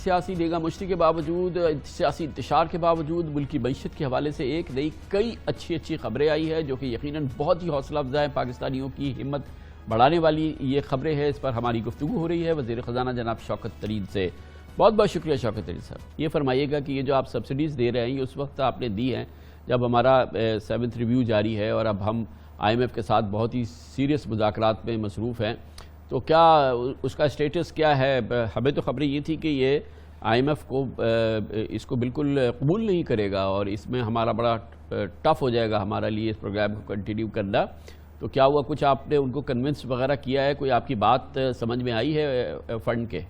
سیاسی ڈیگا مشتی کے باوجود، سیاسی انتشار کے باوجود ملکی معیشت کے حوالے سے ایک نئی کئی اچھی خبریں آئی ہے جو کہ یقیناً بہت ہی حوصلہ افزا ہے، پاکستانیوں کی ہمت بڑھانے والی یہ خبریں ہیں۔ اس پر ہماری گفتگو ہو رہی ہے وزیر خزانہ جناب شوکت طرین سے۔ بہت بہت شکریہ شوکت طرین صاحب۔ یہ فرمائیے گا کہ یہ جو آپ سبسڈیز دے رہے ہیں یہ اس وقت آپ نے دی ہیں جب ہمارا 7th ریویو جاری ہے اور اب ہم IMF کے ساتھ بہت ہی سیریس مذاکرات میں مصروف ہیں، تو کیا اس کا اسٹیٹس کیا ہے؟ ہمیں تو خبریں یہ تھی کہ یہ IMF کو اس کو بالکل قبول نہیں کرے گا اور اس میں ہمارا بڑا ٹف ہو جائے گا ہمارے لیے اس پروگرام کو کنٹینیو کرنا۔ تو کیا ہوا، کچھ آپ نے ان کو کنونس وغیرہ کیا ہے؟ کوئی آپ کی بات سمجھ میں آئی ہے فنڈ کے؟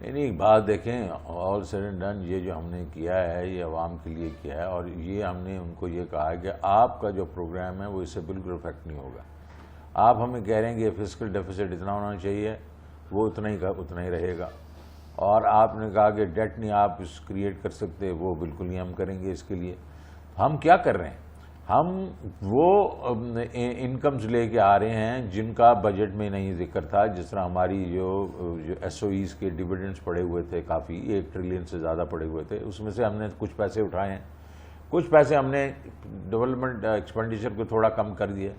نہیں، ایک بات دیکھیں، آل سیڈ اینڈ ڈن یہ جو ہم نے کیا ہے یہ عوام کے لیے کیا ہے، اور یہ ہم نے ان کو یہ کہا ہے کہ آپ کا جو پروگرام ہے وہ اس سے بالکل افیکٹ نہیں ہوگا۔ آپ ہمیں کہہ رہے ہیں کہ فسکل ڈیفیسٹ اتنا ہونا چاہیے، وہ اتنا ہی رہے گا، اور آپ نے کہا کہ ڈیٹ نہیں آپ اس کریٹ کر سکتے، وہ بالکل نہیں ہم کریں گے۔ اس کے لیے ہم کیا کر رہے ہیں؟ ہم وہ انکمز لے کے آ رہے ہیں جن کا بجٹ میں نہیں ذکر تھا، جس طرح ہماری جو SOEs کے ڈیویڈنڈز پڑے ہوئے تھے، کافی 1 ٹریلین سے زیادہ پڑے ہوئے تھے، اس میں سے ہم نے کچھ پیسے اٹھائے ہیں، کچھ پیسے ہم نے ڈیولپمنٹ ایکسپینڈیچر کو تھوڑا کم کر دیے۔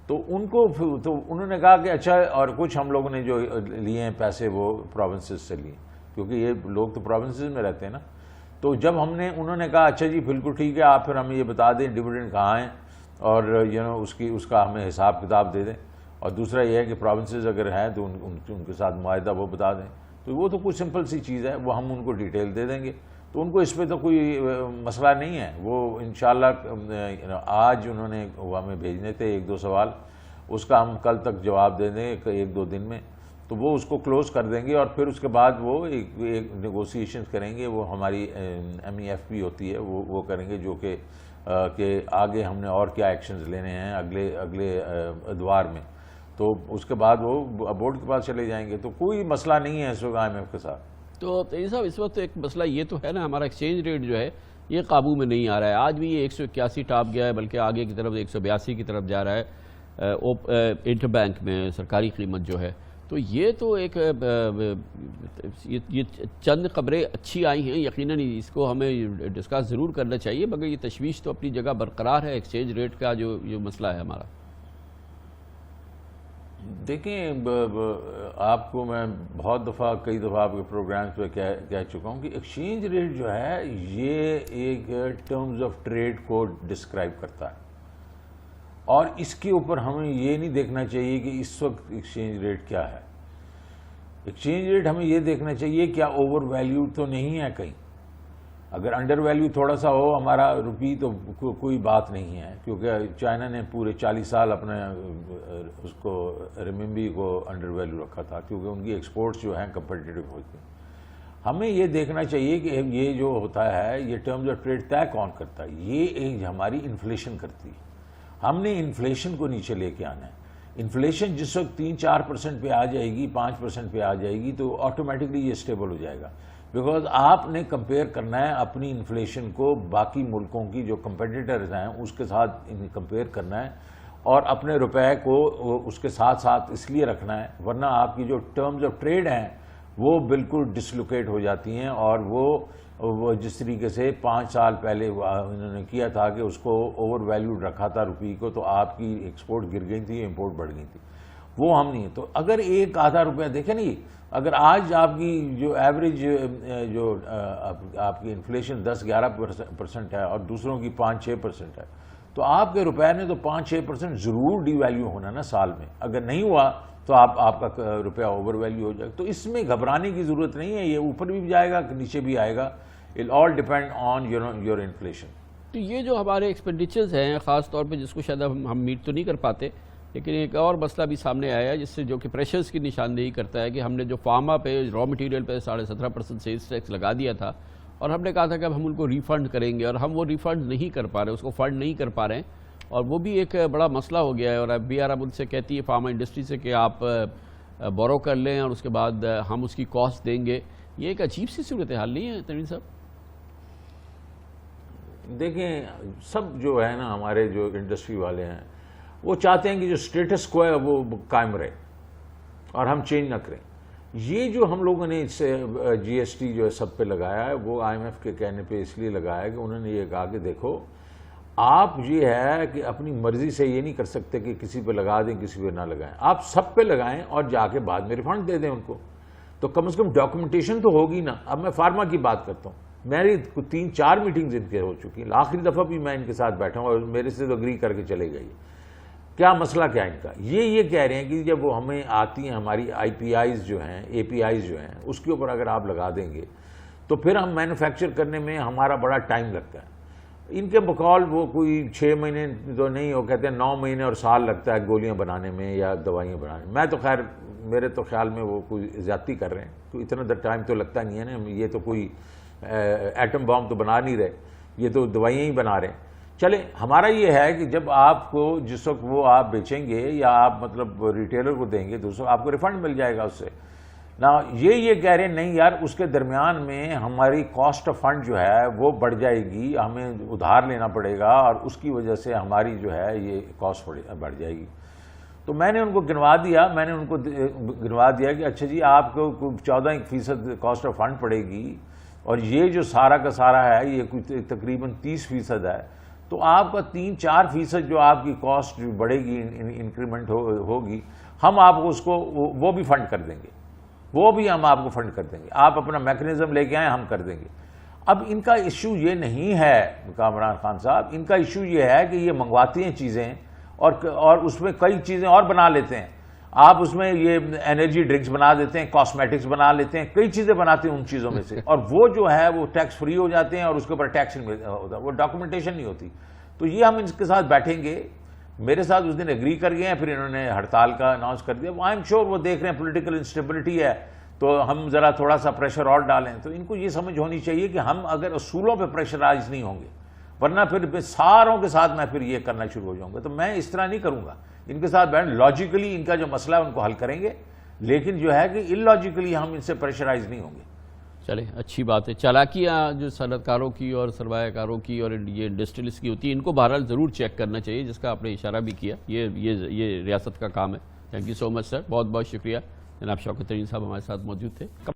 تو انہوں نے کہا کہ اچھا، اور کچھ ہم لوگوں نے جو لیے ہیں پیسے وہ پروونسز سے لیے، کیونکہ یہ لوگ تو پروونسز میں رہتے ہیں نا۔ تو جب انہوں نے کہا اچھا جی بالکل ٹھیک ہے، آپ پھر ہمیں یہ بتا دیں ڈیویڈنڈ کہاں ہیں، اور اس کا ہمیں حساب کتاب دے دیں، اور دوسرا یہ ہے کہ پروونسز اگر ہیں تو ان کے ساتھ معاہدہ وہ بتا دیں۔ تو وہ تو کوئی سمپل سی چیز ہے، وہ ہم ان کو ڈیٹیل دے دیں گے، تو ان کو اس پہ تو کوئی مسئلہ نہیں ہے۔ وہ انشاءاللہ آج انہوں نے ہمیں بھیجنے تھے 1-2 سوال، اس کا ہم کل تک جواب دے دیں 1-2 دن میں، تو وہ اس کو کلوز کر دیں گے، اور پھر اس کے بعد وہ ایک نیگوسیشن کریں گے۔ وہ ہماری MEFP ہوتی ہے، وہ کریں گے، جو کہ آگے ہم نے اور کیا ایکشنز لینے ہیں اگلے ادوار میں، تو اس کے بعد وہ بورڈ کے پاس چلے جائیں گے۔ تو کوئی مسئلہ نہیں ہے اس وقت IMF کے ساتھ۔ تو طرین صاحب، اس وقت ایک مسئلہ یہ تو ہے نا، ہمارا ایکسچینج ریٹ جو ہے یہ قابو میں نہیں آ رہا ہے۔ آج بھی یہ 181 ٹاپ گیا ہے، بلکہ آگے کی طرف 182 کی طرف جا رہا ہے انٹر بینک میں سرکاری قیمت جو ہے۔ تو یہ تو ایک یہ چند خبریں اچھی آئی ہیں، یقیناً اس کو ہمیں ڈسکس ضرور کرنا چاہیے، مگر یہ تشویش تو اپنی جگہ برقرار ہے ایکسچینج ریٹ کا جو مسئلہ ہے ہمارا۔ دیکھیں، آپ کو میں کئی دفعہ آپ کے پروگرامز پہ کہہ چکا ہوں کہ ایکسچینج ریٹ جو ہے یہ ایک ٹرمز آف ٹریڈ کو ڈسکرائب کرتا ہے، اور اس کے اوپر ہمیں یہ نہیں دیکھنا چاہیے کہ اس وقت ایکسچینج ریٹ کیا ہے۔ ایکسچینج ریٹ ہمیں یہ دیکھنا چاہیے کیا اوور ویلیو تو نہیں ہے کہیں۔ اگر انڈر ویلیو تھوڑا سا ہو ہمارا روپی تو کوئی بات نہیں ہے، کیونکہ چائنا نے پورے 40 سال اپنے اس کو رمبی کو انڈر ویلیو رکھا تھا، کیونکہ ان کی ایکسپورٹس جو ہیں کمپیٹیٹو ہوتی ہیں۔ ہمیں یہ دیکھنا چاہیے کہ یہ جو ہوتا ہے یہ ٹرمز آف ٹریڈ طے کون کرتا ہے؟ یہ ہماری انفلیشن کرتی ہے۔ ہم نے انفلیشن کو نیچے لے کے آنا ہے۔ انفلیشن جس وقت 3-4% پہ آ جائے گی، 5% پہ آ جائے گی، تو آٹومیٹکلی یہ سٹیبل ہو جائے گا، بیکاز آپ نے کمپیئر کرنا ہے اپنی انفلیشن کو باقی ملکوں کی جو کمپیٹیٹرز ہیں اس کے ساتھ کمپیئر کرنا ہے، اور اپنے روپے کو اس کے ساتھ اس لیے رکھنا ہے، ورنہ آپ کی جو ٹرمز آف ٹریڈ ہیں وہ بالکل ڈسلوکیٹ ہو جاتی ہیں، اور وہ جس طریقے سے 5 سال پہلے انہوں نے کیا تھا کہ اس کو اوور ویلیوڈ رکھا تھا روپی کو، تو آپ کی ایکسپورٹ گر گئی تھی، امپورٹ بڑھ گئی تھی، وہ ہم نہیں۔ تو اگر 1-آدھا روپیہ دیکھیں نہیں، اگر آج آپ کی جو ایوریج جو آپ کی انفلیشن 10-11% ہے اور دوسروں کی 5-6% ہے، تو آپ کے روپے نے تو 5-6% ضرور ڈی ویلیو ہونا نا سال میں۔ اگر نہیں ہوا تو آپ کا روپیہ اوور ویلیو ہو جائے گا۔ تو اس میں گھبرانے کی ضرورت نہیں ہے، یہ اوپر بھی جائے گا نیچے بھی آئے گا، it all depend on your inflation۔ تو یہ جو ہمارے ایکسپینڈیچرز ہیں خاص طور پہ جس کو شاید ہم میٹ تو نہیں کر پاتے، لیکن ایک اور مسئلہ بھی سامنے آیا ہے جس سے جو کہ پریشرز کی نشاندہی کرتا ہے کہ ہم نے جو فارما پہ را مٹیریل پہ 17.5% سیلز ٹیکس لگا دیا تھا، اور ہم نے کہا تھا کہ اب ہم ان کو ریفنڈ کریں گے، اور ہم وہ ریفنڈ نہیں کر پا رہے، اس کو فنڈ نہیں کر پا رہے ہیں، اور وہ بھی ایک بڑا مسئلہ ہو گیا ہے۔ اور BR اب ان سے کہتی ہے فارما انڈسٹری سے کہ آپ بورو کر لیں اور اس کے بعد ہم اس کی کاسٹ دیں گے۔ یہ ایک عجیب سی صورتحال نہیں ہے طرین صاحب؟ دیکھیں، سب جو ہے نا ہمارے جو انڈسٹری والے ہیں وہ چاہتے ہیں کہ جو سٹیٹس کو ہے وہ قائم رہے اور ہم چینج نہ کریں۔ یہ جو ہم لوگوں نے اس سے جی ایس ٹی جو ہے سب پہ لگایا ہے، وہ آئی ایم ایف کے کہنے پہ اس لیے لگایا ہے کہ انہوں نے یہ کہا کہ دیکھو آپ یہ ہے کہ اپنی مرضی سے یہ نہیں کر سکتے کہ کسی پہ لگا دیں کسی پہ نہ لگائیں، آپ سب پہ لگائیں اور جا کے بعد میں ریفنڈ دے دیں ان کو، تو کم از کم ڈاکومنٹیشن تو ہوگی نا۔ اب میں فارما کی بات کرتا ہوں، میری 3-4 میٹنگز ان کے ہو چکی ہیں، آخری دفعہ بھی میں ان کے ساتھ بیٹھا ہوں اور میرے سے تو اگری کر کے چلے گئے۔ کیا مسئلہ کیا ان کا؟ یہ کہہ رہے ہیں کہ جب وہ ہمیں آتی ہیں ہماری آئی پی آئیز جو ہیں، اے پی آئیز جو ہیں، اس کے اوپر اگر آپ لگا دیں گے تو پھر ہم مینوفیکچر کرنے میں ہمارا بڑا ٹائم لگتا ہے۔ ان کے بقول وہ کوئی 6 مہینے تو نہیں، وہ کہتے ہیں 9 مہینے اور سال لگتا ہے گولیاں بنانے میں یا دوائیاں بنانے میں۔ میں تو خیر میرے تو خیال میں وہ کوئی زیادتی کر رہے ہیں، تو اتنا ٹائم تو لگتا نہیں ہے نا، یہ تو کوئی ایٹم بام تو بنا نہیں رہے، یہ تو دوائیاں ہی بنا رہے ہیں۔ چلیں، ہمارا یہ ہے کہ جب آپ کو جس وقت وہ آپ بیچیں گے یا آپ مطلب ریٹیلر کو دیں گے تو اس وقت آپ کو ریفنڈ مل جائے گا اس سے نا۔ یہ کہہ رہے ہیں نہیں یار، اس کے درمیان میں ہماری کاسٹ آف فنڈ جو ہے وہ بڑھ جائے گی، ہمیں ادھار لینا پڑے گا اور اس کی وجہ سے ہماری جو ہے یہ کاسٹ بڑھ جائے گی۔ تو میں نے ان کو گنوا دیا کہ اچھا جی آپ کو 14% کاسٹ آف فنڈ پڑے گی اور یہ جو سارا کا سارا ہے یہ کوئی تقریباً 30% ہے، تو آپ کا 3-4% جو آپ کی کاسٹ بڑھے گی، انکریمنٹ ہوگی، ہم آپ کو اس کو وہ بھی فنڈ کر دیں گے، وہ بھی ہم آپ کو فنڈ کر دیں گے، آپ اپنا میکنزم لے کے آئیں ہم کر دیں گے۔ اب ان کا ایشو یہ نہیں ہے کامران خان صاحب، ان کا ایشو یہ ہے کہ یہ منگواتی ہیں چیزیں اور اس میں کئی چیزیں اور بنا لیتے ہیں، آپ اس میں یہ انرجی ڈرنکس بنا دیتے ہیں، کاسمیٹکس بنا لیتے ہیں، کئی چیزیں بناتے ہیں ان چیزوں میں سے، اور وہ جو ہے وہ ٹیکس فری ہو جاتے ہیں اور اس کے اوپر ٹیکس نہیں ہوتا، وہ ڈاکومنٹیشن نہیں ہوتی۔ تو یہ ہم ان کے ساتھ بیٹھیں گے، میرے ساتھ اس دن اگری کر گئے ہیں، پھر انہوں نے ہڑتال کا اناؤنس کر دیا، آئی ایم شیور وہ دیکھ رہے ہیں پولیٹیکل انسٹیبلٹی ہے تو ہم ذرا تھوڑا سا پریشر اور ڈالیں۔ تو ان کو یہ سمجھ ہونی چاہیے کہ ہم اگر اصولوں پہ پریشرائز نہیں ہوں گے، ورنہ پھر ساروں کے ساتھ میں پھر یہ کرنا شروع ہو جاؤں گا، تو میں اس طرح نہیں کروں گا۔ ان کے ساتھ بیٹھ لاجیکلی ان کا جو مسئلہ ہے ان کو حل کریں گے، لیکن جو ہے کہ ان لاجیکلی ہم ان سے پریشرائز نہیں ہوں گے۔ چلیں، اچھی بات ہے۔ چالاکیاں جو صنعت کاروں کی اور سرمایہ کاروں کی اور یہ انڈسٹریلسٹ کی ہوتی ہے، ان کو بہرحال ضرور چیک کرنا چاہیے، جس کا آپ نے اشارہ بھی کیا، یہ ریاست کا کام ہے۔ تھینک یو سو مچ سر، بہت بہت شکریہ۔ جناب شوکت ترین صاحب ہمارے ساتھ موجود تھے۔